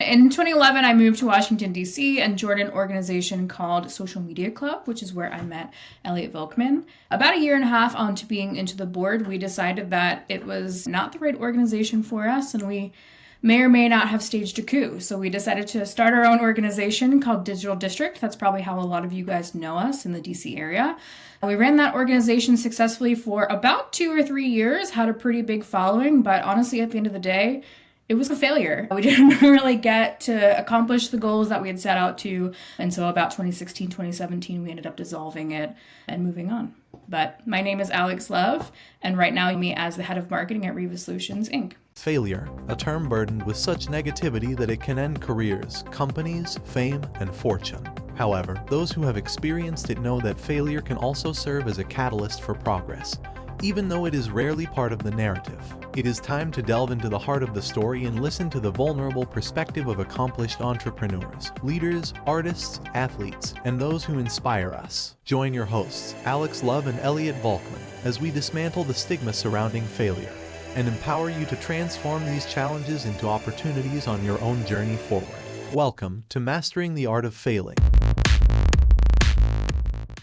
in 2011, I moved to Washington, D.C. and joined an organization called Social Media Club, which is where I met Elliot Volkman. About a year and a half onto being into the board, we decided that it was not the right organization for us, and we may or may not have staged a coup. So we decided to start our own organization called Digital District. That's probably how a lot of you guys know us in the DC area. We ran that organization successfully for about 2 or 3 years, had a pretty big following, but honestly, at the end of the day, it was a failure. We didn't really get to accomplish the goals that we had set out to. And so about 2016, 2017, we ended up dissolving it and moving on. But my name is Alex Love, and right now me as the head of marketing at Riva Solutions, Inc. Failure, a term burdened with such negativity that it can end careers, companies, fame, and fortune. However, those who have experienced it know that failure can also serve as a catalyst for progress, even though it is rarely part of the narrative. It is time to delve into the heart of the story and listen to the vulnerable perspective of accomplished entrepreneurs, leaders, artists, athletes, and those who inspire us. Join your hosts, Alex Love and Elliot Volkman, as we dismantle the stigma surrounding failure and empower you to transform these challenges into opportunities on your own journey forward. Welcome to Mastering the Art of Failing.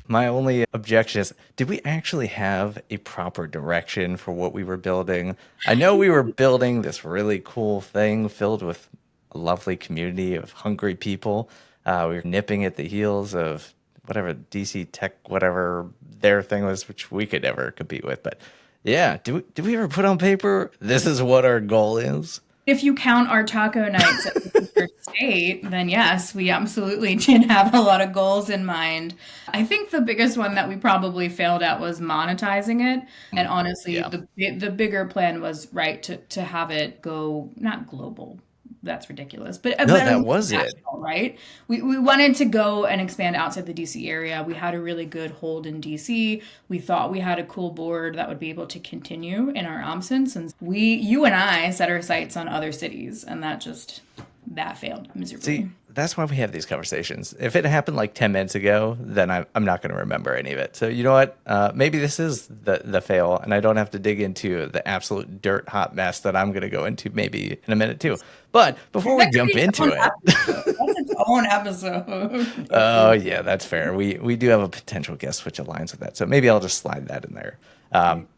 My only objection is, did we actually have a proper direction for what we were building? I know we were building this really cool thing filled with a lovely community of hungry people. We were nipping at the heels of whatever DC Tech, whatever their thing was, which we could never compete with. But yeah, did we ever put on paper, this is what our goal is? If you count our taco nights at the first state, then yes, we absolutely did have a lot of goals in mind. I think the biggest one that we probably failed at was monetizing it. And honestly, Yeah. the bigger plan was to have it go not global. That's ridiculous. But No, that was it. national, right? We wanted to go and expand outside the DC area. We had a really good hold in DC. We thought we had a cool board that would be able to continue in our absence. And you and I set our sights on other cities, and that failed miserably. See, that's why we have these conversations. If it happened like 10 minutes ago, then I'm not going to remember any of it. So you know what? Maybe this is the fail, and I don't have to dig into the absolute dirt hot mess that I'm going to go into maybe in a minute too. But before we jump into it, that's its own episode. oh yeah, that's fair. We do have a potential guest which aligns with that, so maybe I'll just slide that in there.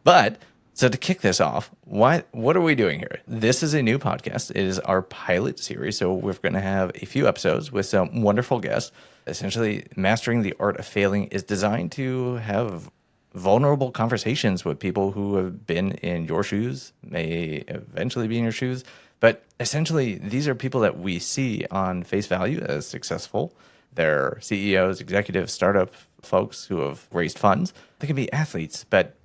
But so to kick this off, what are we doing here? This is a new podcast. It is our pilot series, so we're going to have a few episodes with some wonderful guests. Essentially, Mastering the Art of Failing is designed to have vulnerable conversations with people who have been in your shoes, may eventually be in your shoes. But essentially, these are people that we see on face value as successful. They're CEOs, executives, startup folks who have raised funds. They can be athletes, but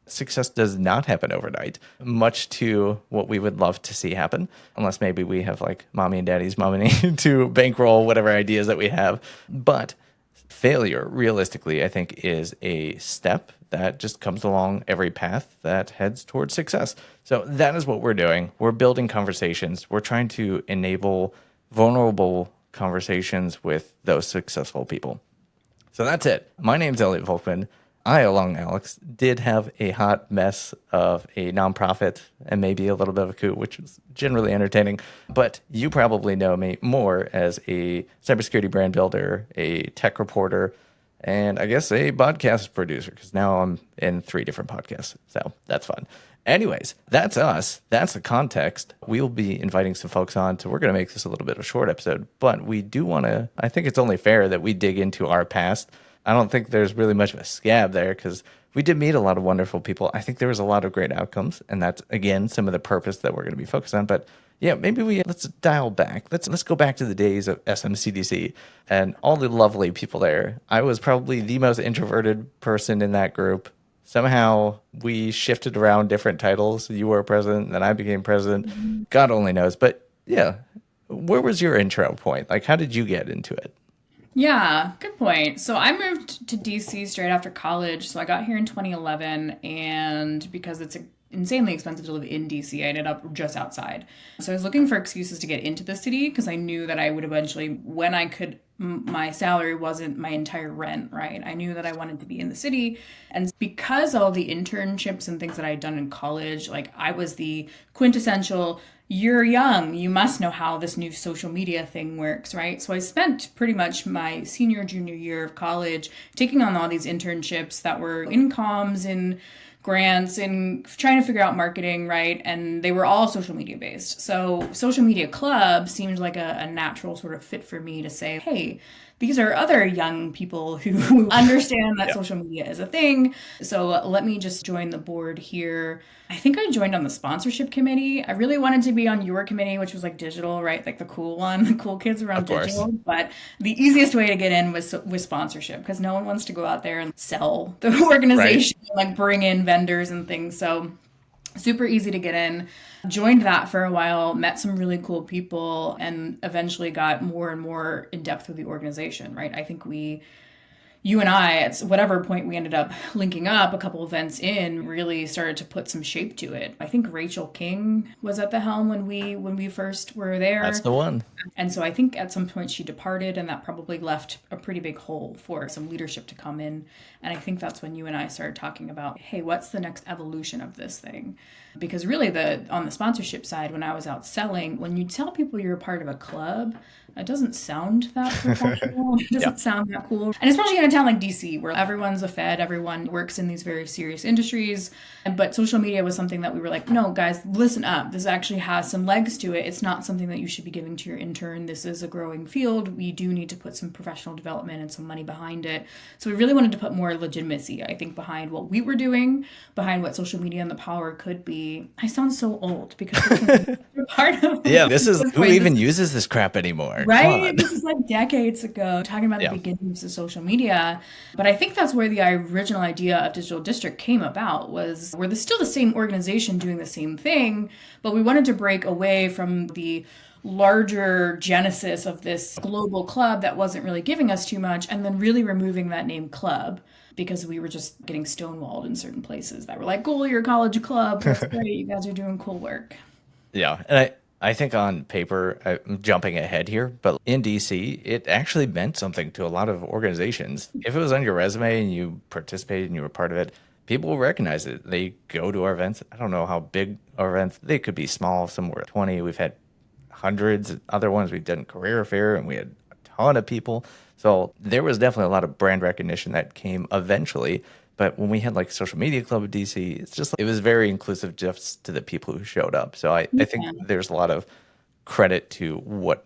success does not happen overnight, much to what we would love to see happen, unless maybe we have like mommy and daddy's money to bankroll whatever ideas that we have. But failure, realistically, I think is a step that just comes along every path that heads towards success. So that is what we're doing. We're building conversations. We're trying to enable vulnerable conversations with those successful people. So that's it. My name's Elliot Volkman. I, along Alex, did have a hot mess of a nonprofit and maybe a little bit of a coup, which was generally entertaining. But you probably know me more as a cybersecurity brand builder, a tech reporter, and I guess a podcast producer, because now I'm in 3 different podcasts. So that's fun. Anyways, that's us. That's the context. We'll be inviting some folks on, so we're going to make this a little bit of a short episode. But we do want to, I think it's only fair that we dig into our past. I don't think there's really much of a scab there because we did meet a lot of wonderful people. I think there was a lot of great outcomes, and that's, again, some of the purpose that we're going to be focused on. But yeah, maybe let's dial back. Let's go back to the days of SMCDC and all the lovely people there. I was probably the most introverted person in that group. Somehow we shifted around different titles. You were president, then I became president. Mm-hmm. God only knows. But yeah, where was your intro point? Like, how did you get into it? Yeah, good point. So I moved to DC straight after college. So I got here in 2011, and because it's insanely expensive to live in DC, I ended up just outside. So I was looking for excuses to get into the city because I knew that I would eventually, when I could, my salary wasn't my entire rent, right? I knew that I wanted to be in the city. And because all the internships and things that I had done in college, like I was the quintessential you're young, you must know how this new social media thing works, right? So I spent pretty much my senior, junior year of college taking on all these internships that were in comms, in grants, and trying to figure out marketing, right? And they were all social media based. So social media club seemed like a natural sort of fit for me to say, hey, these are other young people who understand that Yeah. social media is a thing. So let me just join the board here. I think I joined on the sponsorship committee. I really wanted to be on your committee, which was like digital, right? Like the cool one, the cool kids Of around course. digital. But the easiest way to get in was with sponsorship because no one wants to go out there and sell the Right. organization, like bring in vendors and things. So super easy to get in. Joined that for a while, met some really cool people, and eventually got more and more in depth with the organization, right? I think you and I, at whatever point we ended up linking up a couple events in, really started to put some shape to it. I think Rachel King was at the helm when we first were That's there. the one. And so I think at some point she departed, and that probably left a pretty big hole for some leadership to come in. And I think that's when you and I started talking about, hey, what's the next evolution of this thing? Because really, the on the sponsorship side, when I was out selling, when you tell people you're a part of a club, it doesn't sound that professional. It Yeah. doesn't sound that cool. And especially in a town like DC, where everyone's a Fed, everyone works in these very serious industries. But social media was something that we were like, no, guys, listen up. This actually has some legs to it. It's not something that you should be giving to your intern. This is a growing field. We do need to put some professional development and some money behind it. So we really wanted to put more legitimacy, I think, behind what we were doing, behind what social media and the power could be. I sound so old because social media is a part of Yeah. This is this who point. even uses this crap anymore. Come Right? on. This is like decades ago, talking about the Yeah. beginnings of social media. But I think that's where the original idea of Digital District came about, was we're still the same organization doing the same thing, but we wanted to break away from the larger genesis of this global club that wasn't really giving us too much, and then really removing that name club because we were just getting stonewalled in certain places that were like, cool, you're a college club. That's great. You guys are doing cool work. Yeah, and I think on paper, I'm jumping ahead here, but in DC, it actually meant something to a lot of organizations. If it was on your resume and you participated and you were part of it, people will recognize it. They go to our events. I don't know how big our events, they could be small, somewhere 20. We've had hundreds. Other ones we've done career fair and we had a ton of people. So there was definitely a lot of brand recognition that came eventually. But when we had like social media club at DC, it's just it was very inclusive just to the people who showed up. So I think Yeah. there's a lot of credit to what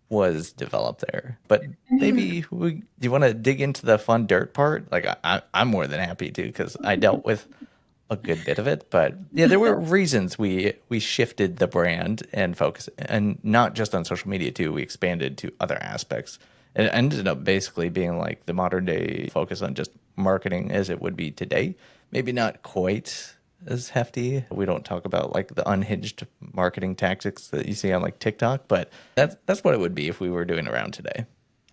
was developed there. But maybe do you want to dig into the fun dirt part? Like I'm more than happy to because I dealt with a good bit of it. But yeah, there were reasons we shifted the brand and focus, and not just on social media too. We expanded to other aspects. And it ended up basically being like the modern day focus on just marketing as it would be today. Maybe not quite as hefty. We don't talk about like the unhinged marketing tactics that you see on like TikTok, but that's what it would be if we were doing around today.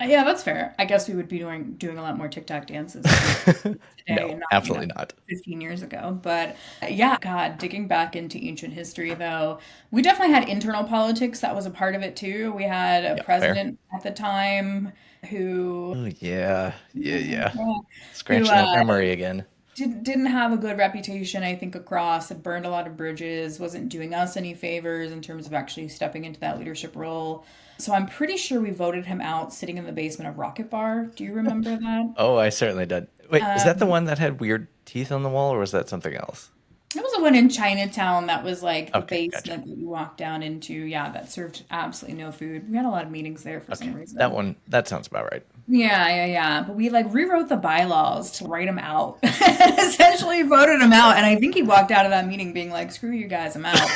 Yeah, that's fair. I guess we would be doing a lot more TikTok dances today No, and not, absolutely not. 15 years ago. But yeah, God, digging back into ancient history though, we definitely had internal politics that was a part of it too. We had a Yeah, fair. president at the time who Oh yeah, yeah, yeah. who Scratching that memory again. didn't have a good reputation, I think, across, had burned a lot of bridges, wasn't doing us any favors in terms of actually stepping into that leadership role. So I'm pretty sure we voted him out sitting in the basement of Rocket Bar. Do you remember that? Oh, I certainly did. Wait, is that the one that had weird teeth on the wall, or was that something else? There was the one in Chinatown that was like the Okay, gotcha. basement that you walk down into. Yeah, that served absolutely no food. We had a lot of meetings there for some Okay, that reason. one that sounds about right. Yeah. But we like rewrote the bylaws to write him out and essentially voted him out. And I think he walked out of that meeting being like, screw you guys, I'm out.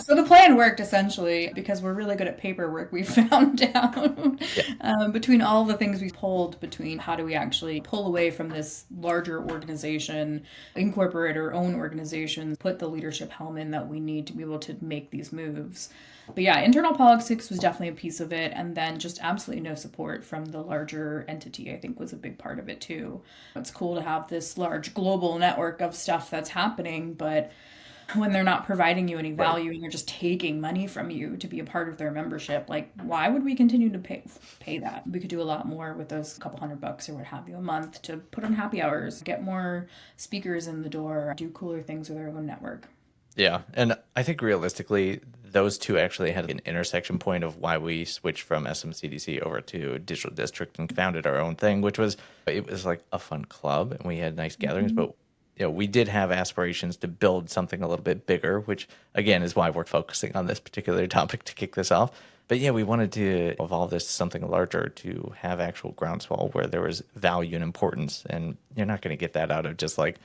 So the plan worked essentially because we're really good at paperwork, we found out. Yeah, Between all the things we pulled, between how do we actually pull away from this larger organization, incorporate our own organization, put the leadership helm in that we need to be able to make these moves. But yeah, internal politics was definitely a piece of it. And then just absolutely no support from the larger entity, I think, was a big part of it too. It's cool to have this large global network of stuff that's happening, but when they're not providing you any right. value and they're just taking money from you to be a part of their membership, like why would we continue to pay that? We could do a lot more with those couple $100 or what have you a month to put on happy hours, get more speakers in the door, do cooler things with our own network. Yeah, and I think realistically, those two actually had an intersection point of why we switched from SMCDC over to Digital District and founded our own thing, which was, it was like a fun club and we had nice gatherings, but we did have aspirations to build something a little bit bigger, which again is why we're focusing on this particular topic to kick this off. But yeah, we wanted to evolve this to something larger, to have actual groundswell where there was value and importance. And you're not going to get that out of just like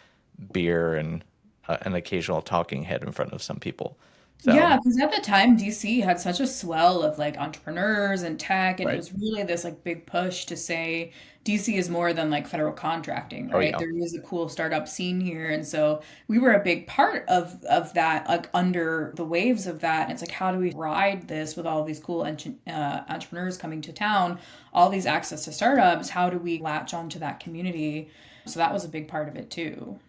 beer and an occasional talking head in front of some people. So, Yeah, because at the time, DC had such a swell of like entrepreneurs and tech, and it right. was really this like big push to say DC is more than like federal contracting, Oh, right? yeah. There is a cool startup scene here, and so we were a big part of that, like under the waves of that. And it's like, how do we ride this with all these cool entrepreneurs coming to town, all these access to startups? How do we latch onto that community? So that was a big part of it too.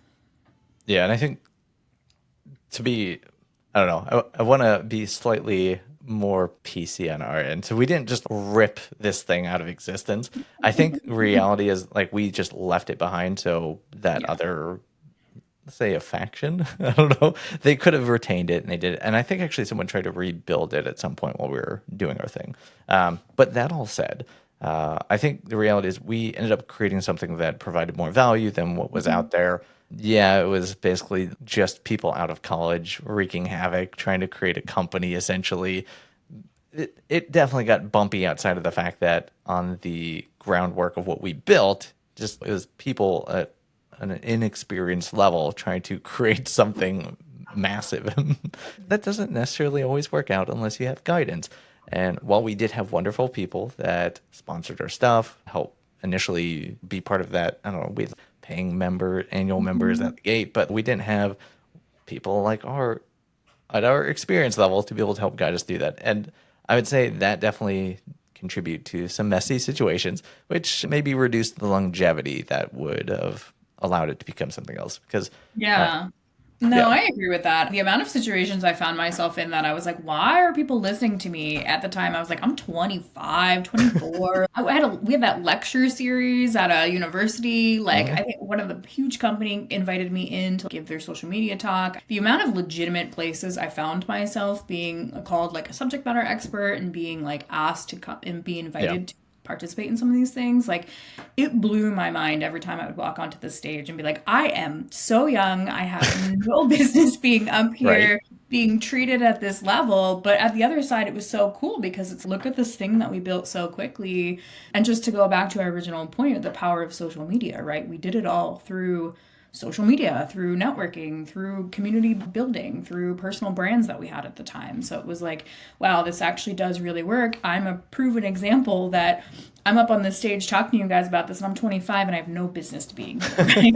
Yeah. And I think to be, I don't know, I want to be slightly more PC on our end. So we didn't just rip this thing out of existence. I think reality is like we just left it behind so that Yeah. other, let's say a faction, I don't know, they could have retained it and they did it. And I think actually someone tried to rebuild it at some point while we were doing our thing. But that all said, I think the reality is we ended up creating something that provided more value than what was out there. Yeah, it was basically just people out of college wreaking havoc, trying to create a company essentially. It definitely got bumpy outside of the fact that on the groundwork of what we built, just it was people at an inexperienced level trying to create something massive. That doesn't necessarily always work out unless you have guidance. And while we did have wonderful people that sponsored our stuff, helped initially be part of that, I don't know, with paying annual members at the gate, but we didn't have people like at our experience level to be able to help guide us through that. And I would say that definitely contribute to some messy situations, which maybe reduced the longevity that would have allowed it to become something else. Because, uh, Yeah. No, yeah, I agree with that. The amount of situations I found myself in that I was like, why are people listening to me? At the time, I was like, I'm 25, 24. We had that lecture series at a university. Like, mhm, I think one of the huge company invited me in to give their social media talk. The amount of legitimate places I found myself being called like a subject matter expert and being like asked to come and be yeah, invited to participate in some of these things, like it blew my mind every time I would walk onto the stage and be like, I am so young, I have no business being up right, here being treated at this level. But at the other side, it was so cool because it's look at this thing that we built so quickly. And just to go back to our original point, the power of social media, right? We did it all through social media, through networking, through community building, through personal brands that we had at the time. So it was like, wow, this actually does really work. I'm a proven example that I'm up on this stage talking to you guys about this, and I'm 25 and I have no business to being here. Right?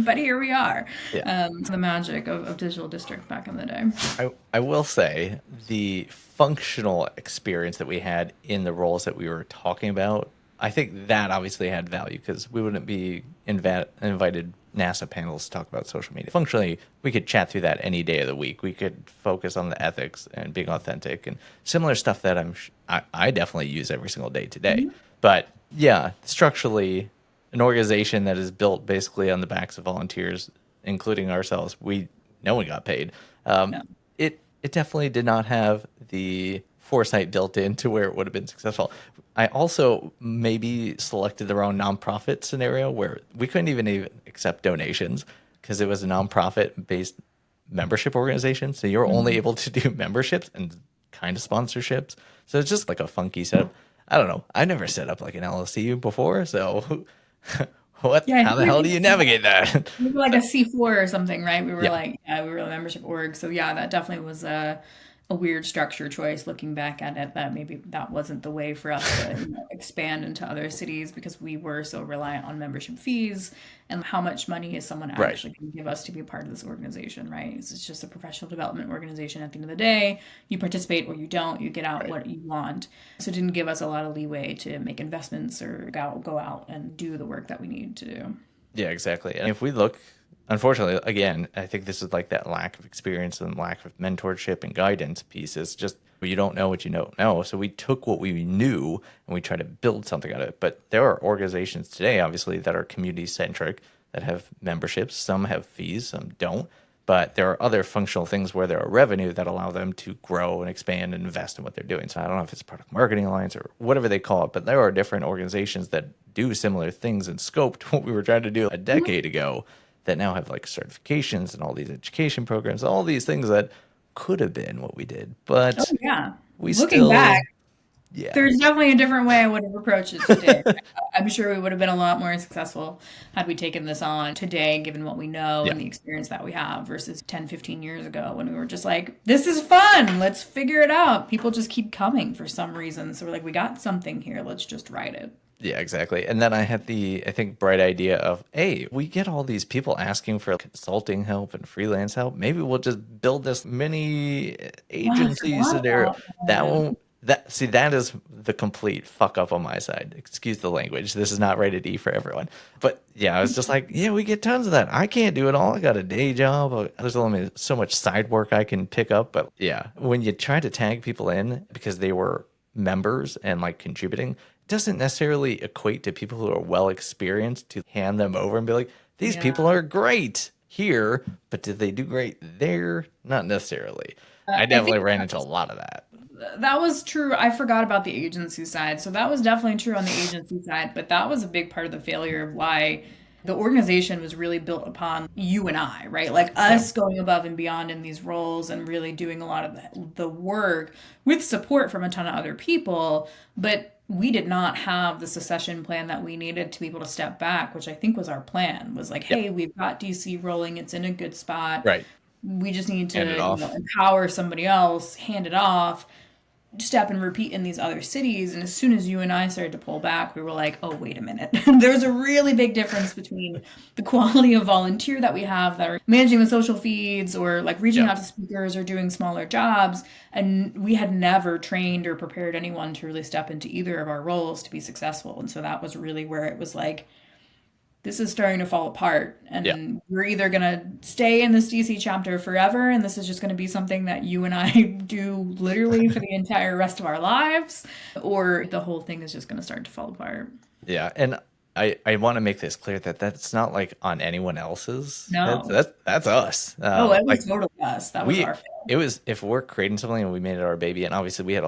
But here we are. yeah. The magic of Digital District back in the day. I will say the functional experience that we had in the roles that we were talking about, I think that obviously had value because we wouldn't be invited NASA panels to talk about social media. Functionally, we could chat through that any day of the week. We could focus on the ethics and being authentic and similar stuff that I definitely use every single day today. But yeah, structurally, an organization that is built basically on the backs of volunteers, including ourselves, no one got paid. Um, Yeah. it definitely did not have the foresight built in to where it would have been successful. I also maybe selected the wrong nonprofit scenario where we couldn't even accept donations because it was a nonprofit based membership organization. So you're only Mhm. able to do memberships and kind of sponsorships. So it's just like a funky setup. I don't know. I never set up like an LLC before, so Yeah, I how think the hell do you navigate that? we were like So a C4 or something, right? We were yeah, like, yeah, we were a membership org. So yeah, that definitely was a weird structure choice looking back at it, that maybe that wasn't the way for us to expand into other cities because we were so reliant on membership fees and how much money is someone right. actually going to give us to be a part of this organization, right? It's just a professional development organization at the end of the day. You participate or you don't, you get out Right. what you want. So it didn't give us a lot of leeway to make investments or go out and do the work that we need to do. Yeah, exactly. And if we look, unfortunately, again, I think this is like that lack of experience and lack of mentorship and guidance piece is just you don't know what you don't know. So we took what we knew and we tried to build something out of it. But there are organizations today, obviously, that are community centric that have memberships. Some have fees, some don't. but there are other functional things where there are revenue that allow them to grow and expand and invest in what they're doing. So I don't know if it's product marketing alliance or whatever they call it, but there are different organizations that do similar things in scope to what we were trying to do a decade ago that now have like certifications and all these education programs, all these things that could have been what we did, Oh but yeah. we Looking back, still, yeah, there's definitely a different way I would have approached it today. I'm sure we would have been a lot more successful had we taken this on today, given what we know yeah. and the experience that we have versus 10, 15 years ago when we were just like, this is fun. Let's figure it out. People just keep coming for some reason. So we're like, we got something here. Let's just write it. Yeah, exactly. And then I had the, I think, bright idea of, hey, we get all these people asking for consulting help and freelance help. Maybe we'll just build this mini Oh, I agency forgot scenario. about That that. won't, that, see, that is the complete fuck up on my side. Excuse the language. This is not rated E for everyone. But yeah, I was just like, yeah, we get tons of that. I can't do it all. I got a day job. There's only so much side work I can pick up. But yeah, when you try to tag people in because they were members and like contributing, doesn't necessarily equate to people who are well experienced to hand them over and be like, these Yeah. people are great here, but did they do great there? Not necessarily. I I definitely think ran into a lot of that. that was true. I forgot about the agency side. So that was definitely true on the agency side, but that was a big part of the failure of why the organization was really built upon you and I, right? Like Yeah. us going above and beyond in these roles and really doing a lot of the work with support from a ton of other people. But we did not have the succession plan that we needed to be able to step back, which I think was our plan was like, Yep. hey, we've got DC rolling. It's in a good spot. Right. We just need Hand it to, off. empower somebody else, hand it off, step and repeat in these other cities. And as soon as you and I started to pull back, we were like, oh, wait a minute. There's a really big difference between the quality of volunteer that we have that are managing the social feeds or like reaching Yep. out to speakers or doing smaller jobs. And we had never trained or prepared anyone to really step into either of our roles to be successful. And so that was really where it was like, this is starting to fall apart Yeah. and we're either going to stay in this DC chapter forever and this is just going to be something that you and I do literally for the entire rest of our lives, or the whole thing is just going to start to fall apart. Yeah. And I want to make this clear that that's not like on anyone else's. That's No. that's us. Oh, it was Like totally us. That was we our fail. it was, if we're creating something and we made it our baby, and obviously we had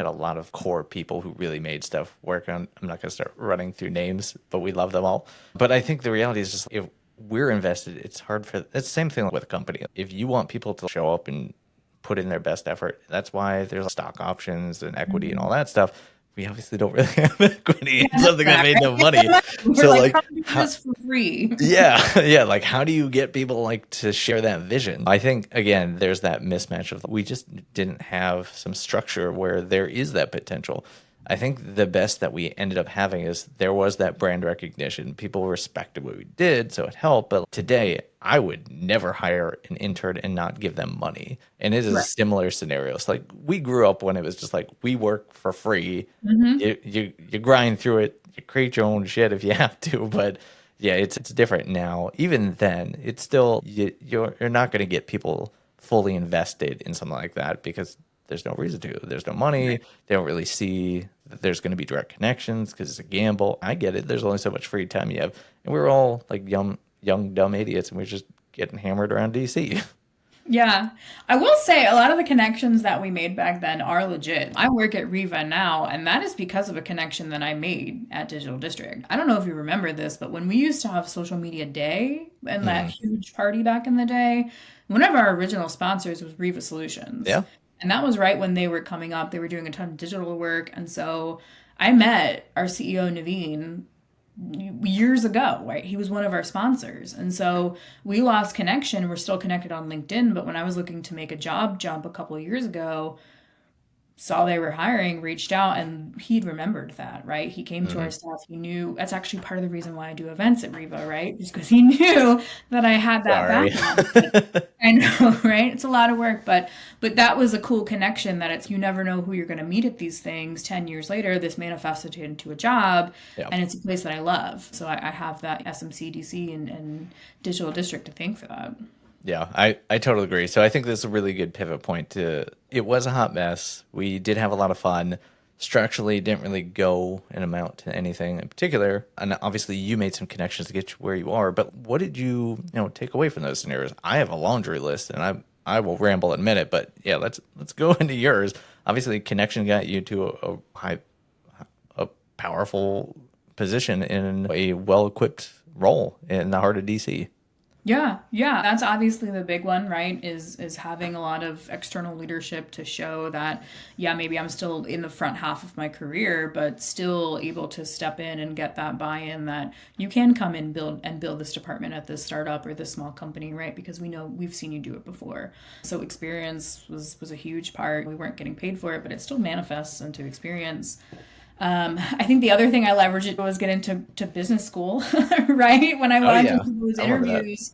a lot of core people who really made stuff work on. I'm not going to start running through names, but we love them all. But I think the reality is just if we're invested, it's hard for, it's the same thing with a company. If you want people to show up and put in their best effort, that's why there's stock options and equity and all that stuff. We obviously don't really have equity in something that made no money. We're So like, like, come do this for free. yeah, yeah. Like, how do you get people like to share that vision? I think again, there's that mismatch of we just didn't have some structure where there is that potential. I think the best that we ended up having is there was that brand recognition. People respected what we did, so it helped. But today, I would never hire an intern and not give them money. And it is a Right. similar scenario. So like we grew up when it was just like we work for free. Hmm. You grind through it. You create your own shit if you have to. But yeah, it's different now. Even then, it's still you're not going to get people fully invested in something like that because there's no reason to. There's no money. Right. They don't really see that there's going to be direct connections because it's a gamble. I get it. There's only so much free time you have, and we're all like young dumb idiots, and we're just getting hammered around DC. Yeah. I will say a lot of the connections that we made back then are legit. I work at Riva now, and that is because of a connection that I made at Digital District. I don't know if you remember this, but when we used to have social media day and that Mhm. huge party back in the day, one of our original sponsors was Riva Solutions. Yeah. And that was right when they were coming up. They were doing a ton of digital work. And so I met our CEO, Naveen, years ago, right? He was one of our sponsors. And so we lost connection. We're still connected on LinkedIn. But when I was looking to make a job jump a couple of years ago, saw they were hiring, reached out, and he'd remembered that, right? He came to our Mhm. staff. He knew that's actually part of the reason why I do events at Riva, right? Just because he knew that I had that Sorry. background. I know, right? It's a lot of work, but that was a cool connection that it's you never know who you're going to meet at these things. 10 years later, this manifested into a job, Yeah. and it's a place that I love. So I have that SMC, DC, and Digital District to thank for that. Yeah, I totally agree. So I think this is a really good pivot point to, it was a hot mess. We did have a lot of fun. structurally didn't really go and amount to anything in particular. And obviously you made some connections to get you where you are, but what did you take away from those scenarios? I have a laundry list and I will ramble in a minute, but yeah, let's go into yours. Obviously connection got you to a powerful position in a well-equipped role in the heart of DC. Yeah, yeah, that's obviously the big one, right? Is having a lot of external leadership to show that, yeah, maybe I'm still in the front half of my career, but still able to step in and get that buy-in that you can come in build this department at this startup or this small company, right? Because we know we've seen you do it before. So experience was a huge part. We weren't getting paid for it, but it still manifests into experience. I think the other thing I leveraged was get into business school, right? When I Oh went yeah, into those I remember that. interviews,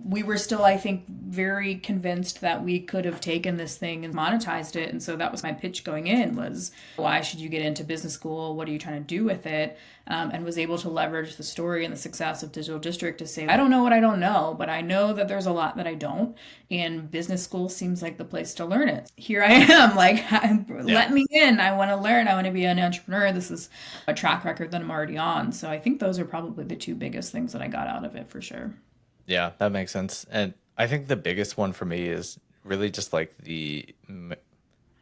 we were still, I think, very convinced that we could have taken this thing and monetized it. And so that was my pitch going in was, why should you get into business school? What are you trying to do with it? And was able to leverage the story and the success of Digital District to say, I don't know what I don't know, but I know that there's a lot that I don't. And business school seems like the place to learn it. Here I am, like, Yeah. let me in. I want to learn. I want to be an entrepreneur. This is a track record that I'm already on. So I think those are probably the two biggest things that I got out of it for sure. Yeah, that makes sense. And I think the biggest one for me is really just like I don't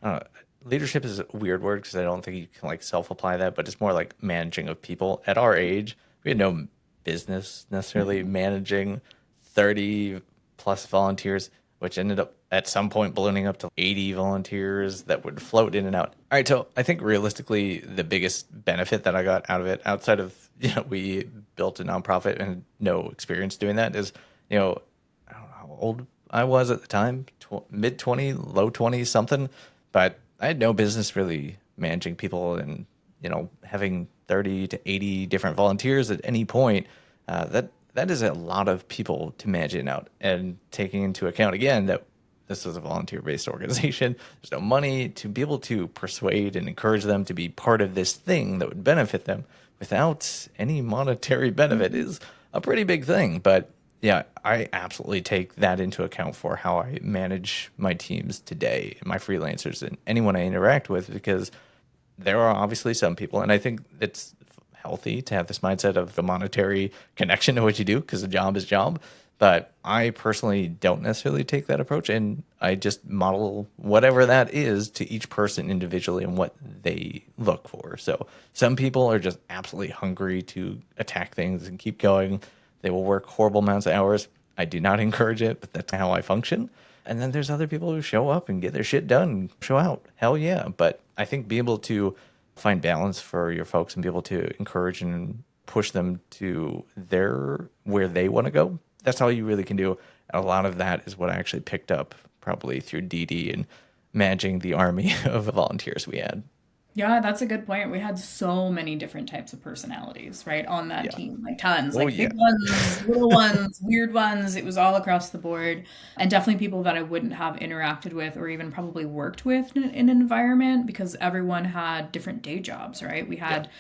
know, leadership is a weird word because I don't think you can like self-apply that, but it's more like managing of people. At our age, we had no business necessarily managing 30 plus volunteers, which ended up at some point ballooning up to 80 volunteers that would float in and out. All right, so I think realistically, the biggest benefit that I got out of it, outside of we built a nonprofit and no experience doing that, is I don't know how old I was at the time, mid 20, low 20 something, but I had no business really managing people and having 30 to 80 different volunteers at any point. That is a lot of people to manage it out, and taking into account again that this is a volunteer-based organization. There's no money to be able to persuade and encourage them to be part of this thing that would benefit them without any monetary benefit is a pretty big thing. But yeah, I absolutely take that into account for how I manage my teams today, my freelancers, and anyone I interact with, because there are obviously some people, and I think it's healthy to have this mindset of the monetary connection to what you do because a job is job. But I personally don't necessarily take that approach, and I just model whatever that is to each person individually and what they look for. So some people are just absolutely hungry to attack things and keep going. They will work horrible amounts of hours. I do not encourage it, but that's how I function. And then there's other people who show up and get their shit done and show out. Hell yeah. But I think be able to find balance for your folks and be able to encourage and push them to where they want to go. That's all you really can do. And a lot of that is what I actually picked up probably through DD and managing the army of volunteers we had. Yeah, that's a good point. We had so many different types of personalities, right, on that Yeah. team. Like tons, Oh like yeah. big ones, little ones, weird ones. It was all across the board. And definitely people that I wouldn't have interacted with or even probably worked with in an environment because everyone had different day jobs, right? We Yeah. had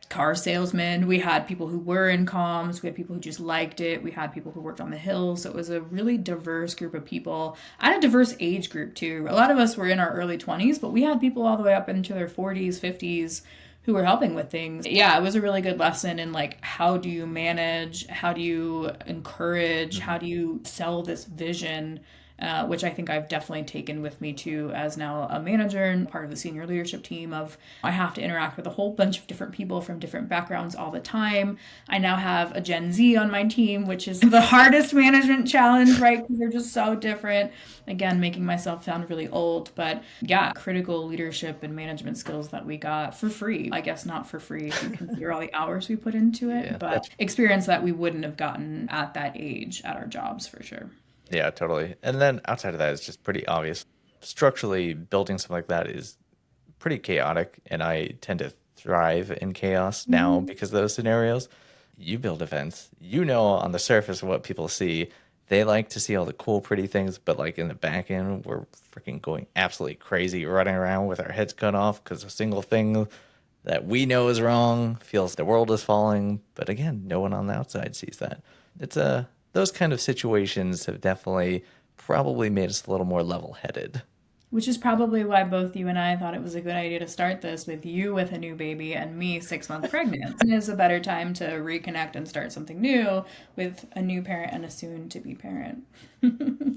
car salesmen. We had people who were in comms. We had people who just liked it. We had people who worked on the hill. So it was a really diverse group of people. I had a diverse age group too. A lot of us were in our early 20s, but we had people all the way up into their 40s, 50s who were helping with things. Yeah, it was a really good lesson in like how do you manage, how do you encourage, how Mhm. do you sell this vision, which I think I've definitely taken with me too as now a manager and part of the senior leadership team of I have to interact with a whole bunch of different people from different backgrounds all the time. I now have a Gen Z on my team, which is the hardest management challenge, right? Because they're just so different. Again, making myself sound really old, but yeah, critical leadership and management skills that we got for free. I guess not for free if you consider all the hours we put into it, Yeah. but experience that we wouldn't have gotten at that age at our jobs for sure. Yeah, totally. And then outside of that, it's just pretty obvious. Structurally, building something like that is pretty chaotic, and I tend to thrive in chaos now Mhm. because of those scenarios. You build events, on the surface what people see. They like to see all the cool, pretty things, but like in the back end, we're freaking going absolutely crazy, running around with our heads cut off because a single thing that we know is wrong feels the world is falling. But again, no one on the outside sees that. It's those kind of situations have definitely probably made us a little more level headed. Which is probably why both you and I thought it was a good idea to start this with you with a new baby and me 6 months pregnant. It is a better time to reconnect and start something new with a new parent and a soon to be parent.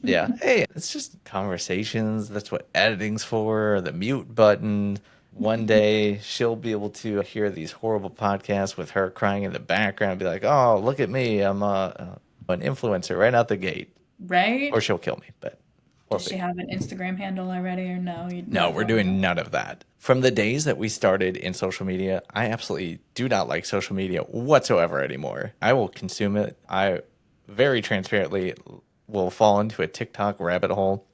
Yeah. Hey, it's just conversations. That's what editing's for, the mute button. One day she'll be able to hear these horrible podcasts with her crying in the background and be like, oh, look at me. I'm an influencer right out the gate. Or Right? she'll kill me, but we'll Does she see. have an Instagram handle already or no? You're No, not we're telling doing me. none of that. From the days that we started in social media, I absolutely do not like social media whatsoever anymore. I will consume it. I very transparently will fall into a TikTok rabbit hole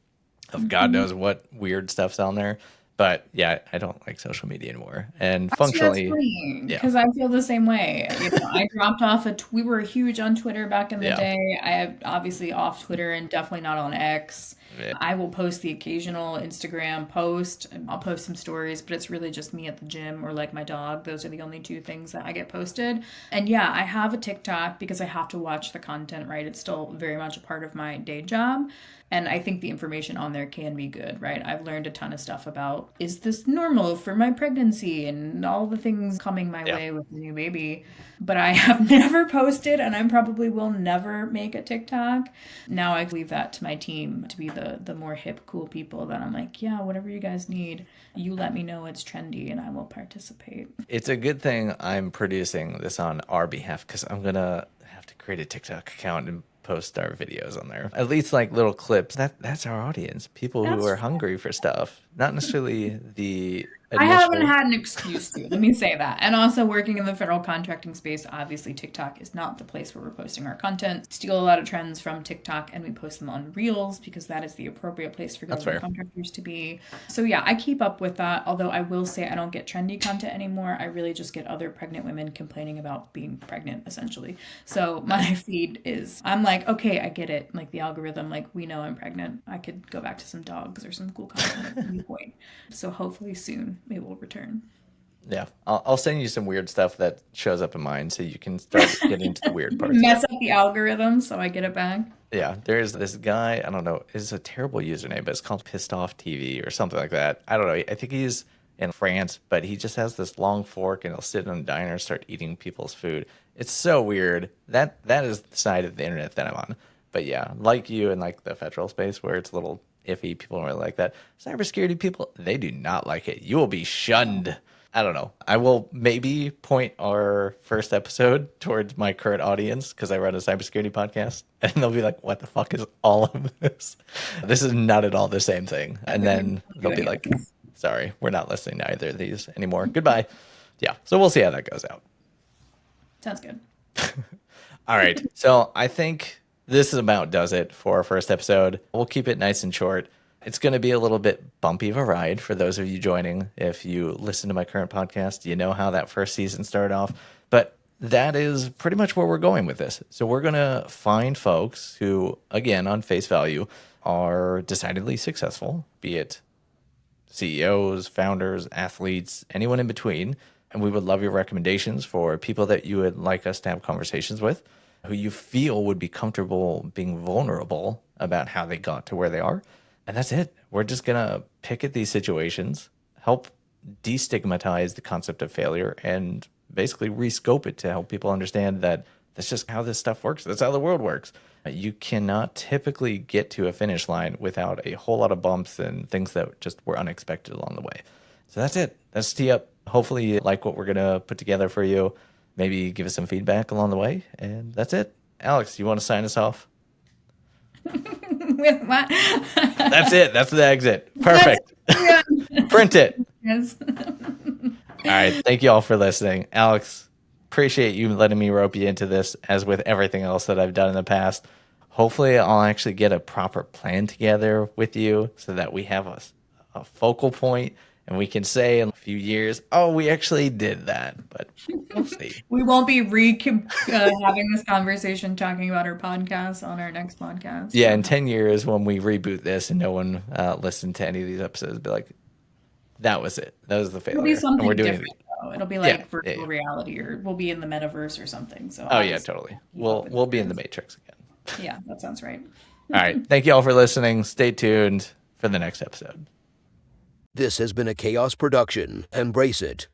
of God Mhm. knows what weird stuff's on there. But yeah, I don't like social media anymore. And Actually, that's functionally, funny yeah, because I feel the same way. I dropped off we were huge on Twitter back in the yeah, day. I am obviously off Twitter and definitely not on X. yeah. I will post the occasional Instagram post and I'll post some stories, but it's really just me at the gym or like my dog. Those are the only two things that I get posted. And yeah, I have a TikTok because I have to watch the content, right? It's still very much a part of my day job. And I think the information on there can be good, right? I've learned a ton of stuff about is this normal for my pregnancy and all the things coming my Yeah. way with the new baby. But I have never posted and I probably will never make a TikTok. Now I leave that to my team to be the more hip, cool people that I'm like, yeah, whatever you guys need, you let me know it's trendy and I will participate. It's a good thing I'm producing this on our behalf because I'm gonna have to create a TikTok account and post our videos on there. At least like little clips. That's our audience. People who That's are hungry for stuff. Not necessarily the I haven't initial. had an excuse to. Let me say that. And also, working in the federal contracting space, obviously, TikTok is not the place where we're posting our content. Steal a lot of trends from TikTok and we post them on Reels because that is the appropriate place for That's government fair. contractors to be. So, yeah, I keep up with that. Although I will say I don't get trendy content anymore. I really just get other pregnant women complaining about being pregnant, essentially. So, my feed is, I'm like, okay, I get it. Like the algorithm, like, we know I'm pregnant. I could go back to some dogs or some cool content at any point. So, hopefully, soon it will return. Yeah, I'll send you some weird stuff that shows up in mine so you can start getting to the weird parts of it. Mess up the algorithm so I get it back. Yeah, there's this guy, I don't know, it's a terrible username, but it's called Pissed Off TV or something like that. I don't know. I think he's in France, but he just has this long fork and he'll sit in a diner and start eating people's food. It's so weird. That is the side of the internet that I'm on. But yeah, like you and like the federal space where it's a little iffy, people don't really like that. Cybersecurity people, they do not like it. You will be shunned. I don't know. I will maybe point our first episode towards my current audience because I run a cybersecurity podcast, and they'll be like, "What the fuck is all of this? This is not at all the same thing." And then they'll be Doing like, it. "Sorry, we're not listening to either of these anymore. Goodbye." Yeah. So we'll see how that goes out. Sounds good. All right. So I think this is about does it for our first episode. We'll keep it nice and short. It's going to be a little bit bumpy of a ride for those of you joining. If you listen to my current podcast, you know how that first season started off. But that is pretty much where we're going with this. So we're going to find folks who, again, on face value, are decidedly successful, be it CEOs, founders, athletes, anyone in between. And we would love your recommendations for people that you would like us to have conversations with, who you feel would be comfortable being vulnerable about how they got to where they are. And that's it. We're just going to pick at these situations, help destigmatize the concept of failure, and basically rescope it to help people understand that that's just how this stuff works. That's how the world works. You cannot typically get to a finish line without a whole lot of bumps and things that just were unexpected along the way. So that's it. That's tee up. Hopefully you like what we're going to put together for you. Maybe give us some feedback along the way. And that's it. Alex, you want to sign us off? With what? That's it. That's the exit. That's Perfect. Print it. yes. All right. Thank you all for listening. Alex, appreciate you letting me rope you into this, as with everything else that I've done in the past. Hopefully, I'll actually get a proper plan together with you so that we have a focal point and we can say in a few years, oh, we actually did that. But we'll see. We won't be having this conversation talking about our podcast on our next podcast. Yeah, in 10 years, when we reboot this and no one listened to any of these episodes, be like, that was it. That was the It'll be failure. And we're something doing different, though. It'll be yeah, like yeah, virtual yeah. reality, or we'll be in the metaverse or something. So Oh, yeah, obviously, totally. keep up We'll with be in the trends. Matrix again. Yeah, that sounds right. All right. Thank you all for listening. Stay tuned for the next episode. This has been a Chaos production. Embrace it.